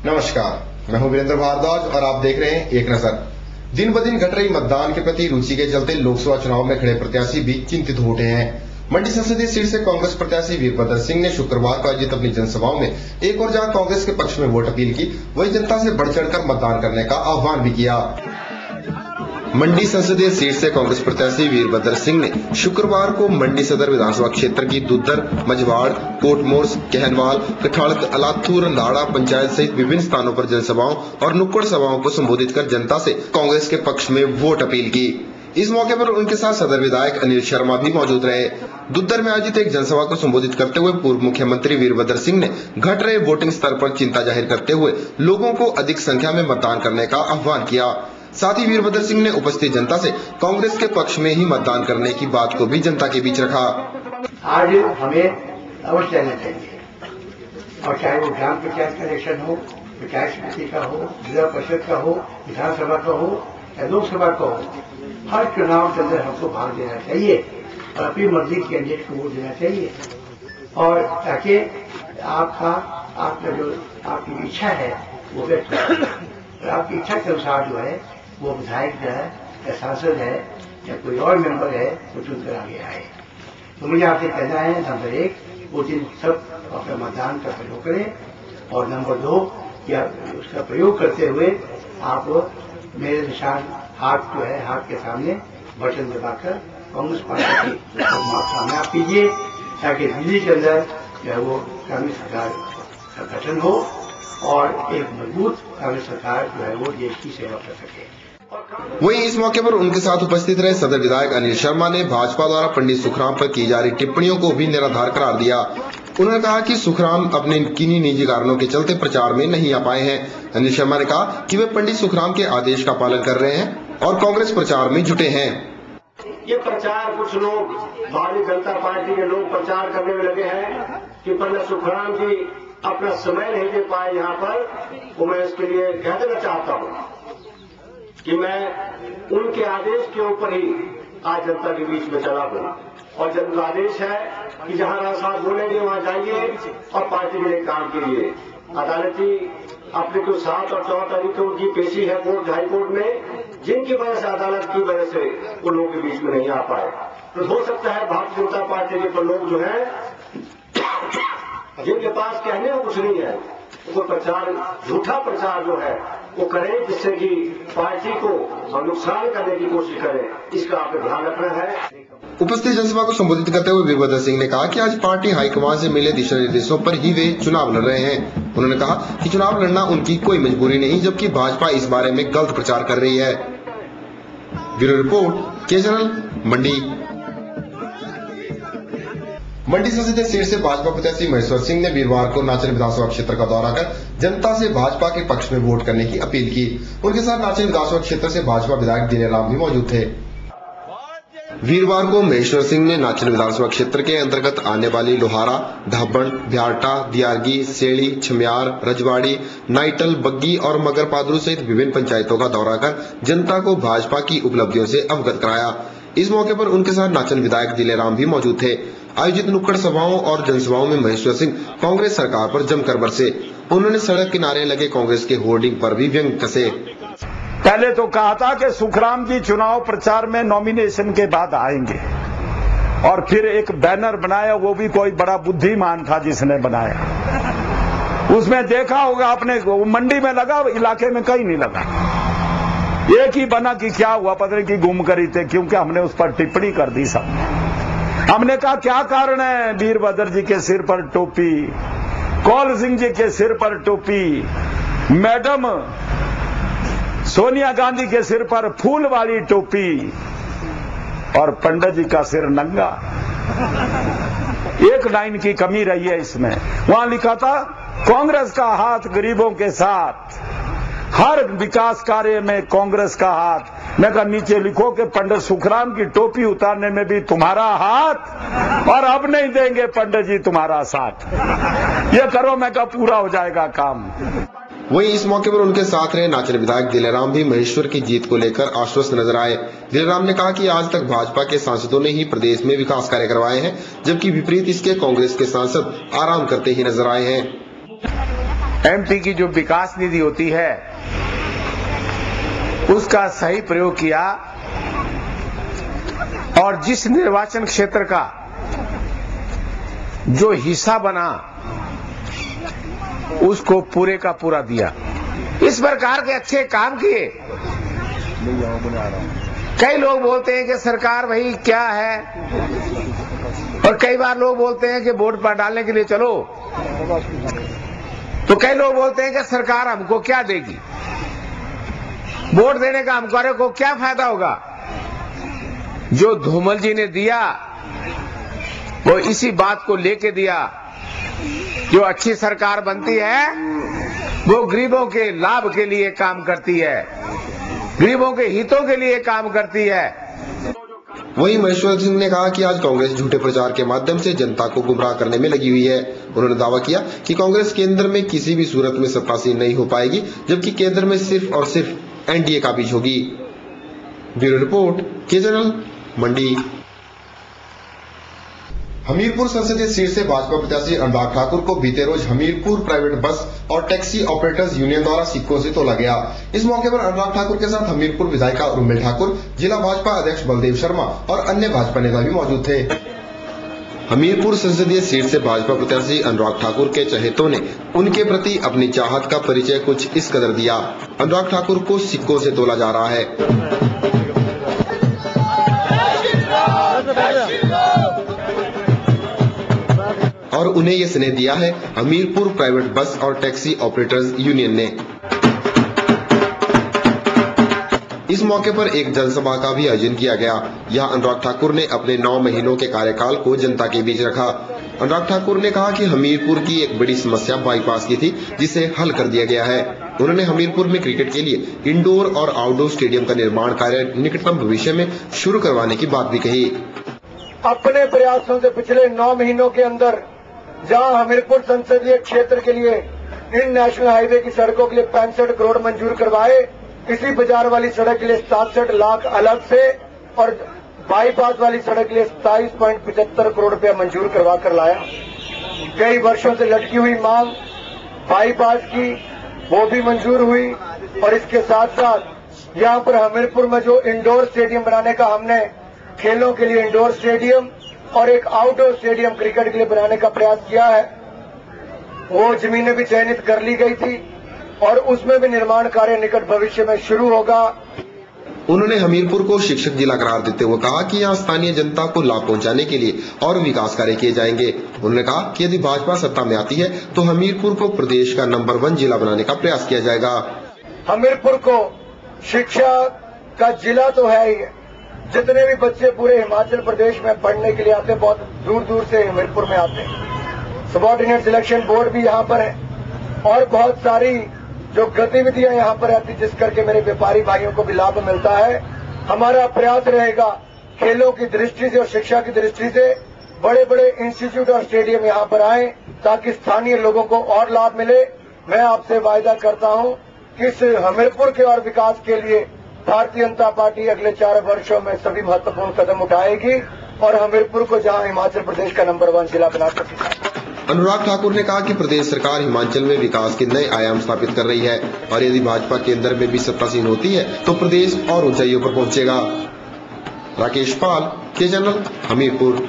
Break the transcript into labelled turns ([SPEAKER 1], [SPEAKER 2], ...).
[SPEAKER 1] नमस्कार, मैं हूं वीरेंद्र भारद्वाज और आप देख रहे हैं एक नजर। दिन ब दिन घट रही मतदान के प्रति रुचि के चलते लोकसभा चुनाव में खड़े प्रत्याशी भी चिंतित हो उठे हैं। मंडी संसदीय सीट से कांग्रेस प्रत्याशी वीरभद्र सिंह ने शुक्रवार को आयोजित अपनी जनसभाओं में एक और जहां कांग्रेस के पक्ष में वोट अपील की, वहीं जनता से बढ़ चढ़कर मतदान करने का आह्वान भी किया। मंडी संसदीय सीट से कांग्रेस प्रत्याशी वीरभद्र सिंह ने शुक्रवार को मंडी सदर विधानसभा क्षेत्र की दुद्दर, मझवाड़, कोटमोर, कहनवाल, कठाड़क, अलाथूर, नाड़ा पंचायत सहित विभिन्न स्थानों पर जनसभाओं और नुक्कड़ सभाओं को संबोधित कर जनता से कांग्रेस के पक्ष में वोट अपील की। इस मौके पर उनके साथ सदर विधायक अनिल शर्मा भी मौजूद रहे। दुद्दर में आयोजित एक जनसभा को संबोधित करते हुए पूर्व मुख्यमंत्री वीरभद्र सिंह ने घट रहे वोटिंग स्तर पर चिंता जाहिर करते हुए लोगों को अधिक संख्या में मतदान करने का आह्वान किया। साथ ही वीरभद्र सिंह ने उपस्थित जनता से कांग्रेस के पक्ष में ही मतदान करने की बात को भी जनता के बीच रखा।
[SPEAKER 2] आज हमें अवश्य लेना चाहिए, और चाहे वो ग्राम पंचायत का इलेक्शन हो, पंचायत समिति का हो, जिला परिषद का हो, विधानसभा का हो या लोकसभा का हो, हर चुनाव के अंदर हमको भाग लेना चाहिए और अपनी मर्जी के कैंडिडेट को वोट देना चाहिए, और ताकि आपका जो आपकी इच्छा है वो व्यक्त हो, और आपकी इच्छा के अनुसार जो है वो विधायक है या सांसद है या कोई और मेंबर है वो चुनकर आगे आए। तो मुझे आपसे कहना है, नंबर 1, वो दिन सब अपना मतदान का प्रयोग करें, और नंबर 2, या उसका प्रयोग करते हुए आप मेरे निशान हाथ जो है, हाथ के सामने बटन दबाकर कांग्रेस पार्टी की सामने आप कीजिए, ताकि दिल्ली के अंदर जो है वो कांग्रेस सरकार का गठन हो और एक मजबूत कांग्रेस सरकार जो है वो देश की सेवा कर सके।
[SPEAKER 1] वहीं इस मौके पर उनके साथ उपस्थित रहे सदर विधायक अनिल शर्मा ने भाजपा द्वारा पंडित सुखराम पर की जा रही टिप्पणियों को भी निराधार करार दिया। उन्होंने कहा कि सुखराम अपने किन्हीं निजी कारणों के चलते प्रचार में नहीं आ पाए हैं। अनिल शर्मा ने कहा कि वे पंडित सुखराम के आदेश का पालन कर रहे हैं और कांग्रेस प्रचार में जुटे हैं।
[SPEAKER 3] ये प्रचार कुछ लोग, भारतीय जनता पार्टी के लोग प्रचार करने में लगे हैं कि पंडित सुखराम जी अपना समय नहीं दे पाए यहाँ पर, वो मैं इसके लिए कह देना चाहता हूँ कि मैं उनके आदेश के ऊपर ही आज जनता के बीच में चला हूँ, और जब आदेश है कि जहाँ राज साहब बोलेंगे वहाँ जाइए और पार्टी के लिए काम कीजिए। अदालती अपने को 7 और 14 तारीख को उनकी पेशी है कोर्ट, हाई कोर्ट में, जिनकी वजह से अदालत की वजह से उन लोगों के बीच में नहीं आ पाए। तो हो सकता है भारतीय जनता पार्टी के लोग जो है, जिनके पास कहने को कुछ नहीं है, वो प्रचार, झूठा प्रचार जो है वो करें, जिससे कि पार्टी को हम नुकसान करने की कोशिश करें। इसका आपको ध्यान रखना है।
[SPEAKER 1] उपस्थित जनसभा को संबोधित करते हुए वीरभद्र सिंह ने कहा कि आज पार्टी हाईकमान से मिले दिशा निर्देशों पर ही वे चुनाव लड़ रहे हैं। उन्होंने कहा कि चुनाव लड़ना उनकी कोई मजबूरी नहीं, जबकि भाजपा इस बारे में गलत प्रचार कर रही है। ब्यूरो रिपोर्ट, के चैनल, मंडी। मंडी संसदीय सीट से भाजपा प्रत्याशी महेश्वर सिंह ने वीरवार को नाचन विधानसभा क्षेत्र का दौरा कर जनता से भाजपा के पक्ष में वोट करने की अपील की। उनके साथ नाचन विधानसभा क्षेत्र से भाजपा विधायक दिलेराम भी मौजूद थे। वीरवार को महेश्वर सिंह ने नाचन विधानसभा क्षेत्र के अंतर्गत आने वाली लोहारा, धाबण, ब्याटा, दियारगी, सेड़ी, छमियार, रजवाड़ी, नाइटल, बग्गी और मगरपादरू सहित विभिन्न पंचायतों का दौरा कर जनता को भाजपा की उपलब्धियों से अवगत कराया। इस मौके पर उनके साथ नाचन विधायक दिलेराम भी मौजूद थे। आयोजित नुक्कड़ सभाओं और जनसभाओं में महेश्वर सिंह कांग्रेस सरकार पर जमकर बरसे। उन्होंने सड़क किनारे लगे कांग्रेस के होर्डिंग पर भी व्यंग कसे।
[SPEAKER 4] पहले तो कहा था कि सुखराम जी चुनाव प्रचार में नॉमिनेशन के बाद आएंगे, और फिर एक बैनर बनाया, वो भी कोई बड़ा बुद्धिमान था जिसने बनाया। उसमें देखा होगा आपने, मंडी में लगा, इलाके में कहीं नहीं लगा। एक ही बना कि क्या हुआ पता नहीं कि गुम करी थे, क्योंकि हमने उस पर टिप्पणी कर दी सब। हमने कहा क्या कारण है वीरभद्र जी के सिर पर टोपी, कौल सिंह जी के सिर पर टोपी, मैडम सोनिया गांधी के सिर पर फूल वाली टोपी और पंडित जी का सिर नंगा। एक लाइन की कमी रही है इसमें। वहां लिखा था कांग्रेस का हाथ गरीबों के साथ, हर विकास कार्य में कांग्रेस का हाथ। मैं कहा नीचे लिखो कि पंडित सुखराम की टोपी उतारने में भी तुम्हारा हाथ, और अब नहीं देंगे पंडित जी तुम्हारा साथ। ये करो, मैं कहा पूरा हो जाएगा काम।
[SPEAKER 1] वहीं इस मौके पर उनके साथ रहे नाचन विधायक दिलेराम भी महेश्वर की जीत को लेकर आश्वस्त नजर आए। दिलेराम ने कहा कि आज तक भाजपा के सांसदों ने ही प्रदेश में विकास कार्य करवाए हैं, जबकि विपरीत इसके कांग्रेस के सांसद आराम करते ही नजर आए हैं।
[SPEAKER 5] एमपी की जो विकास निधि होती है उसका सही प्रयोग किया और जिस निर्वाचन क्षेत्र का जो हिस्सा बना उसको पूरे का पूरा दिया। इस प्रकार के अच्छे काम किए। कई लोग बोलते हैं कि सरकार भाई क्या है, और कई बार लोग बोलते हैं कि वोट पर डालने के लिए चलो, तो कई लोग बोलते हैं कि सरकार हमको क्या देगी, वोट देने का हमको को क्या फायदा होगा। जो धूमल जी ने दिया वो इसी बात को लेके दिया, जो अच्छी सरकार बनती है वो गरीबों के लाभ के लिए काम करती है, गरीबों के हितों के लिए काम करती है।
[SPEAKER 1] वहीं महेश्वर सिंह ने कहा कि आज कांग्रेस झूठे प्रचार के माध्यम से जनता को गुमराह करने में लगी हुई है। उन्होंने दावा किया कि कांग्रेस केंद्र में किसी भी सूरत में सत्तासीन नहीं हो पाएगी, जबकि केंद्र में सिर्फ और सिर्फ एनडीए का बीज होगी। ब्यूरो रिपोर्ट, के चैनल, मंडी। हमीरपुर संसदीय सीट से भाजपा प्रत्याशी अनुराग ठाकुर को बीते रोज हमीरपुर प्राइवेट बस और टैक्सी ऑपरेटर्स यूनियन द्वारा सिक्कों से तोला गया। इस मौके पर अनुराग ठाकुर के साथ हमीरपुर विधायिका उर्मिल ठाकुर, जिला भाजपा अध्यक्ष बलदेव शर्मा और अन्य भाजपा नेता भी मौजूद थे। हमीरपुर संसदीय सीट से भाजपा प्रत्याशी अनुराग ठाकुर के चहेतों ने उनके प्रति अपनी चाहत का परिचय कुछ इस कदर दिया। अनुराग ठाकुर को सिक्कों से तोला जा रहा है। और उन्हें ये स्नेह दिया है हमीरपुर प्राइवेट बस और टैक्सी ऑपरेटर्स यूनियन ने। इस मौके पर एक जनसभा का भी आयोजन किया गया। यहाँ अनुराग ठाकुर ने अपने 9 महीनों के कार्यकाल को जनता के बीच रखा। अनुराग ठाकुर ने कहा कि हमीरपुर की एक बड़ी समस्या बाईपास की थी, जिसे हल कर दिया गया है। उन्होंने हमीरपुर में क्रिकेट के लिए इंडोर और आउटडोर स्टेडियम का निर्माण कार्य निकटतम भविष्य में शुरू करवाने की बात भी कही।
[SPEAKER 2] अपने प्रयासों से पिछले 9 महीनों के अंदर जहां हमीरपुर संसदीय क्षेत्र के लिए इन नेशनल हाईवे की सड़कों के लिए 65 करोड़ मंजूर करवाए, इसी बाजार वाली सड़क के लिए 67 लाख अलग से और बाईपास वाली सड़क के लिए 27.75 करोड़ रुपया मंजूर करवा कर लाया। कई वर्षों से लटकी हुई मांग बाईपास की वो भी मंजूर हुई और इसके साथ साथ यहाँ पर हमीरपुर में जो इंडोर स्टेडियम बनाने का हमने खेलों के लिए इंडोर स्टेडियम और एक आउटडोर स्टेडियम क्रिकेट के लिए बनाने का प्रयास किया है, वो जमीनें भी चयनित कर ली गई थी और उसमें भी निर्माण कार्य निकट भविष्य में शुरू होगा।
[SPEAKER 1] उन्होंने हमीरपुर को शिक्षक जिला करार देते हुए कहा कि यहाँ स्थानीय जनता को लाभ पहुँचाने के लिए और विकास कार्य किए जाएंगे। उन्होंने कहा कि यदि भाजपा सत्ता में आती है तो हमीरपुर को प्रदेश का नंबर 1 जिला बनाने का प्रयास किया जाएगा।
[SPEAKER 2] हमीरपुर को शिक्षा का जिला तो है ही, जितने भी बच्चे पूरे हिमाचल प्रदेश में पढ़ने के लिए आते हैं, बहुत दूर दूर से हमीरपुर में आते हैं। सबॉर्डिनेट सिलेक्शन बोर्ड भी यहाँ पर है और बहुत सारी जो गतिविधियां यहाँ पर आती, जिस करके मेरे व्यापारी भाइयों को भी लाभ मिलता है। हमारा प्रयास रहेगा खेलों की दृष्टि से और शिक्षा की दृष्टि से बड़े बड़े इंस्टीट्यूट और स्टेडियम यहाँ पर आए ताकि स्थानीय लोगों को और लाभ मिले। मैं आपसे वायदा करता हूँ कि इस हमीरपुर के और विकास के लिए भारतीय जनता पार्टी अगले 4 वर्षों में सभी महत्वपूर्ण कदम उठाएगी और हमीरपुर को जहां हिमाचल प्रदेश का नंबर 1 जिला बना सकेगी।
[SPEAKER 1] अनुराग ठाकुर ने कहा कि प्रदेश सरकार हिमाचल में विकास के नए आयाम स्थापित कर रही है और यदि भाजपा केंद्र में भी सत्तासीन होती है तो प्रदेश और ऊंचाइयों पर पहुंचेगा। राकेश पाल, के चैनल, हमीरपुर।